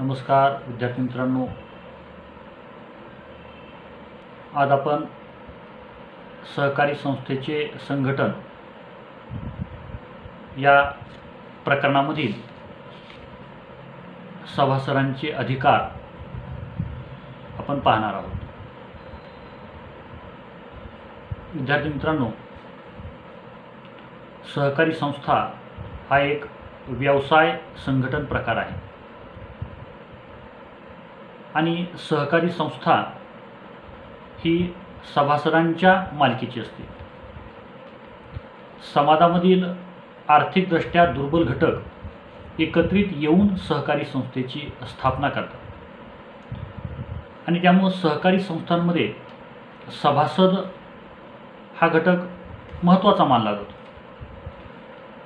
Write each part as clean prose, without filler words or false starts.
नमस्कार विद्यार्थी मित्रांनो, आज आपण सहकारी संस्थेचे संघटन या प्रकरणामधील सभासदांचे अधिकार आपण पाहणार आहोत। विद्यार्थी मित्रांनो, सहकारी संस्था हा एक व्यवसाय संघटन प्रकार आहे आणि सहकारी संस्था ही सभासदांच्या मालकीची असते। समाजामधील आर्थिकदृष्ट्या दुर्बल घटक एकत्रित येऊन सहकारी संस्थेची स्थापना करतात आणि त्यामुळे सहकारी संस्थांमध्ये सभासद हा घटक महत्त्वाचा मानला जातो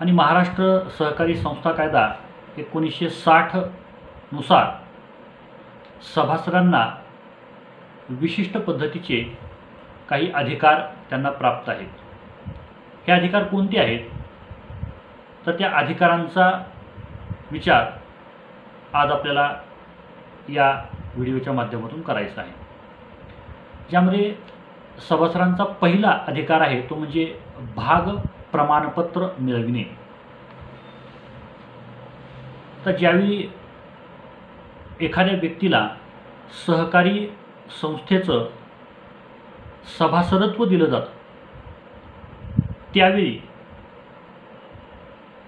आणि महाराष्ट्र सहकारी संस्था कायदा 1960 नुसार सभासदांना विशिष्ट पद्धतीचे काही अधिकार त्यांना प्राप्त आहेत। हे अधिकार कोणते आहेत तर त्या अधिकारांचा विचार आज आपल्याला या व्हिडिओच्या माध्यमातून करायचा आहे। ज्यामध्ये सभासदांचा पहिला अधिकार आहे तो म्हणजे भाग प्रमाणपत्र मिळविणे। तर ज्यावेळी एखाद्या व्यक्तीला सहकारी संस्थेचं सभासदत्व दिलं जातं त्यावेळी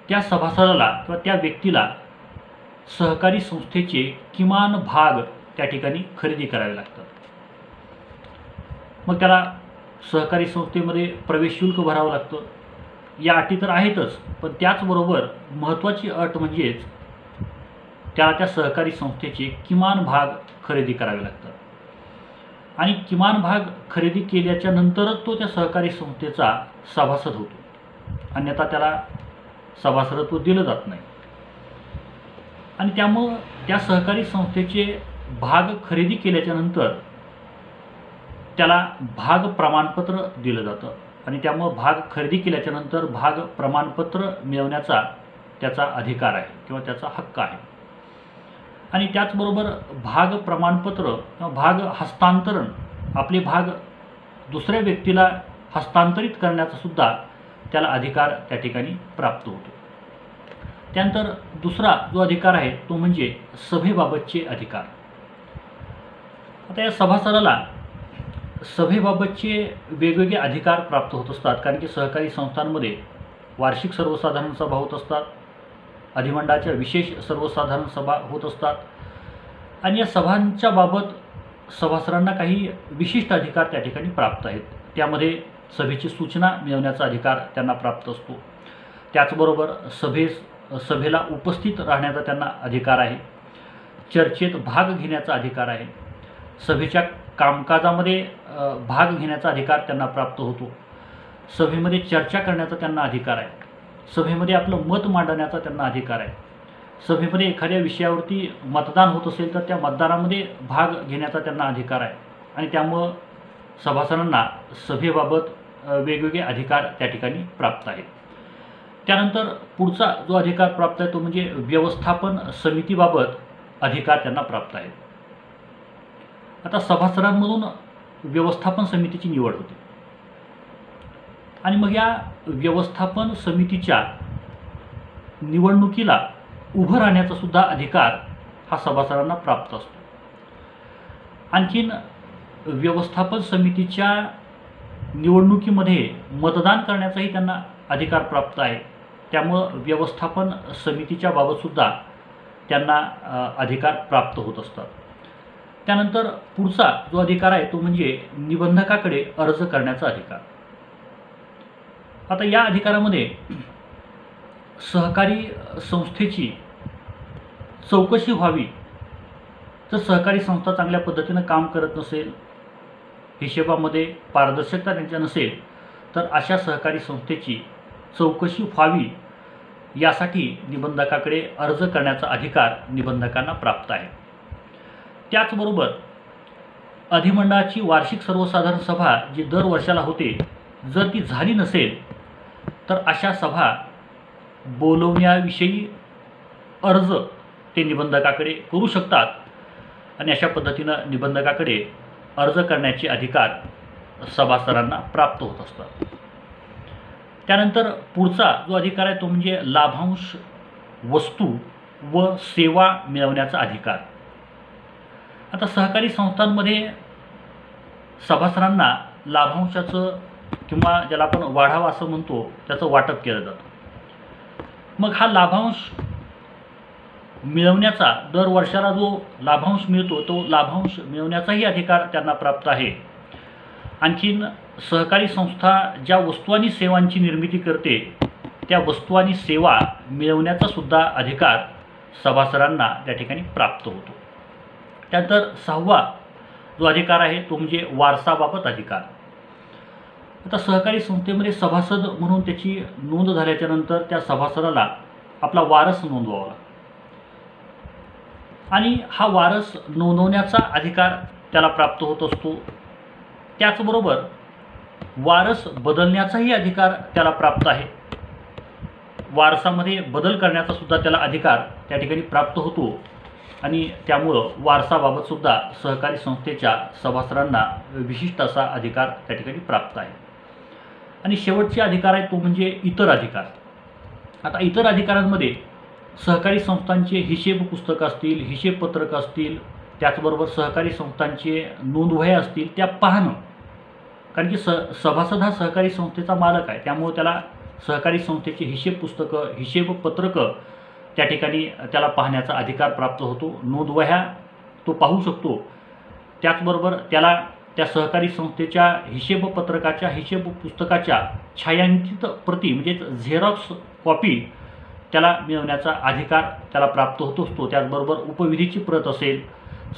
त्या सभासदाला किंवा त्या व्यक्तीला सहकारी संस्थेचे किमान भाग त्या ठिकाणी खरेदी करावे लागतात। मग त्याला सहकारी संस्थेमध्ये प्रवेश शुल्क भरावं लागतं। या अटी तर आहेतच, पण त्याचबरोबर महत्त्वाची अट म्हणजेच त्याला त्या सहकारी संस्थेचे किमान भाग खरेदी करावे लागतात आणि किमान भाग खरेदी केल्याच्या नंतरच तो त्या सहकारी संस्थेचा सभासद होतो, अन्यथा त्याला सभासदत्व दिलं जात नाही। आणि त्यामुळं त्या सहकारी संस्थेचे भाग खरेदी केल्याच्या नंतर त्याला भाग प्रमाणपत्र दिलं जातं आणि त्यामुळं भाग खरेदी केल्याच्या नंतर भाग प्रमाणपत्र मिळवण्याचा त्याचा अधिकार आहे किंवा त्याचा हक्क आहे। आणि त्याचबरोबर भाग प्रमाणपत्र किंवा भाग हस्तांतरण, आपले भाग दुसऱ्या व्यक्तीला हस्तांतरित करण्याचा सुद्धा त्याला अधिकार त्या ठिकाणी प्राप्त होतो। त्यानंतर दुसरा जो अधिकार आहे तो म्हणजे सभेबाबतचे अधिकार। आता या सभासदाला सभेबाबतचे वेगवेगळे अधिकार प्राप्त होत असतात, कारण की सहकारी संस्थांमध्ये वार्षिक सर्वसाधारण सभा होत असतात, अधिमंडळाच्या विशेष सर्वसाधारण सभा होत असतात आणि या सभांच्या बाबत सभासदांना काही विशिष्ट अधिकार त्या ठिकाणी प्राप्त आहेत। त्यामध्ये सभेची सूचना मिळवण्याचा अधिकार त्यांना प्राप्त असतो। त्याचबरोबर सभेला उपस्थित राहण्याचा त्यांना अधिकार आहे, चर्चेत भाग घेण्याचा अधिकार आहे, सभेच्या कामकाजामध्ये भाग घेण्याचा अधिकार त्यांना प्राप्त होतो, सभेमध्ये चर्चा करण्याचा त्यांना अधिकार आहे, सभेमध्ये आपलं मत मांडण्याचा त्यांना अधिकार आहे, सभेमध्ये एखाद्या विषयावरती मतदान होत असेल तर त्या मतदानामध्ये भाग घेण्याचा त्यांना अधिकार आहे आणि त्यामुळं सभासदांना सभेबाबत वेगवेगळे अधिकार त्या ठिकाणी प्राप्त आहेत। त्यानंतर पुढचा जो अधिकार प्राप्त आहे तो म्हणजे व्यवस्थापन समितीबाबत अधिकार त्यांना प्राप्त आहेत। आता सभासदांमधून व्यवस्थापन समितीची निवड होते आणि मग या व्यवस्थापन समितीच्या निवडणुकीला उभं राहण्याचा सुद्धा अधिकार हा सभासदांना प्राप्त असतो। आणखीन व्यवस्थापन समितीच्या निवडणुकीमध्ये मतदान करण्याचाही त्यांना अधिकार प्राप्त आहे। त्यामुळं व्यवस्थापन समितीच्या बाबतसुद्धा त्यांना अधिकार प्राप्त होत असतात। त्यानंतर पुढचा जो अधिकार आहे तो म्हणजे निबंधकाकडे अर्ज करण्याचा अधिकार। आता या अधिकारामध्ये सहकारी संस्थेची चौकशी व्हावी, जर सहकारी संस्था चांगल्या पद्धतीनं काम करत नसेल, हिशेबामध्ये पारदर्शकता त्यांच्या नसेल, तर अशा सहकारी संस्थेची चौकशी व्हावी यासाठी निबंधकाकडे अर्ज करण्याचा अधिकार निबंधकांना प्राप्त आहे। त्याचबरोबर अधिमंडळाची वार्षिक सर्वसाधारण सभा जी दर वर्षाला होते, जर ती झाली नसेल तर अशा सभा बोलवण्याविषयी अर्ज ते निबंधकाकडे करू शकतात आणि अशा पद्धतीनं निबंधकाकडे अर्ज करण्याचे अधिकार सभासदांना प्राप्त होत असतात. त्यानंतर पुढचा जो अधिकार आहे तो म्हणजे लाभांश वस्तू व सेवा मिळवण्याचा अधिकार. आता सहकारी संस्थांमध्ये सभासदांना लाभांशाचं किंवा ज्याला आपण वाढावा असं म्हणतो त्याचं वाटप केलं जातं. मग हा लाभांश मिळवण्याचा दर वर्षाला जो लाभांश मिळतो तो लाभांश मिळवण्याचाही अधिकार त्यांना प्राप्त आहे. आणखीन सहकारी संस्था ज्या वस्तू आणि सेवांची निर्मिती करते त्या वस्तू आणि सेवा मिळवण्याचा सुद्धा अधिकार सभासदांना त्या ठिकाणी प्राप्त होतो. त्यानंतर सहावा जो अधिकार आहे तो म्हणजे वारसाबाबत अधिकार. आता सहकारी संस्थेमध्ये सभासद म्हणून त्याची नोंद झाल्याच्या नंतर त्या सभासदाला आपला वारस नोंदवावा लागतो आणि हा वारस नोंदवण्याचा अधिकार त्याला प्राप्त होत असतो. त्याचबरोबर वारस बदलण्याचाही अधिकार त्याला प्राप्त आहे. वारसामध्ये बदल करण्याचा सुद्धा त्याला अधिकार त्या ठिकाणी प्राप्त होतो आणि त्यामुळं वारसाबाबतसुद्धा सहकारी संस्थेच्या सभासदांना विशिष्ट असा अधिकार त्या ठिकाणी प्राप्त आहे. आणि शेवटचे अधिकार आहे तो म्हणजे इतर अधिकार. आता इतर अधिकारांमध्ये सहकारी संस्थांचे हिशेब पुस्तकं असतील, हिशेबपत्रक असतील, त्याचबरोबर सहकारी संस्थांचे नोंदवह्या असतील त्या पाहणं. कारण की सभासद हा सहकारी संस्थेचा मालक आहे त्यामुळे त्याला सहकारी संस्थेचे हिशेब पुस्तकं, हिशेबपत्रकं त्या ठिकाणी त्याला पाहण्याचा अधिकार प्राप्त होतो. नोंदवह्या तो पाहू शकतो. त्याचबरोबर त्याला त्या सहकारी संस्थेच्या हिशेबपत्रकाच्या, हिशेब पुस्तकाच्या छायांकित प्रती म्हणजेच झेरॉक्स कॉपी त्याला मिळवण्याचा अधिकार त्याला प्राप्त होत असतो. त्याचबरोबर उपविधीची प्रत असेल,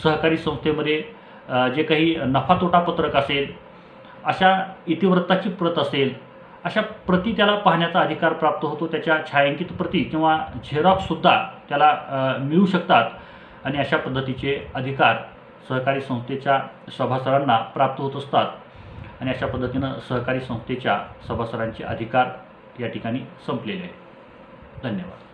सहकारी संस्थेमध्ये जे काही नफा तोटा पत्रक असेल, अशा इतिवृत्ताची प्रत असेल, अशा प्रती त्याला पाहण्याचा अधिकार प्राप्त होतो. त्याच्या छायांकित प्रती किंवा झेरॉक्ससुद्धा त्याला मिळू शकतात आणि अशा पद्धतीचे अधिकार सहकारी संस्थेच्या सभासदांना प्राप्त होत असतात आणि अशा पद्धतीनं सहकारी संस्थेच्या सभासदांचे अधिकार या ठिकाणी संपलेले आहेत. धन्यवाद.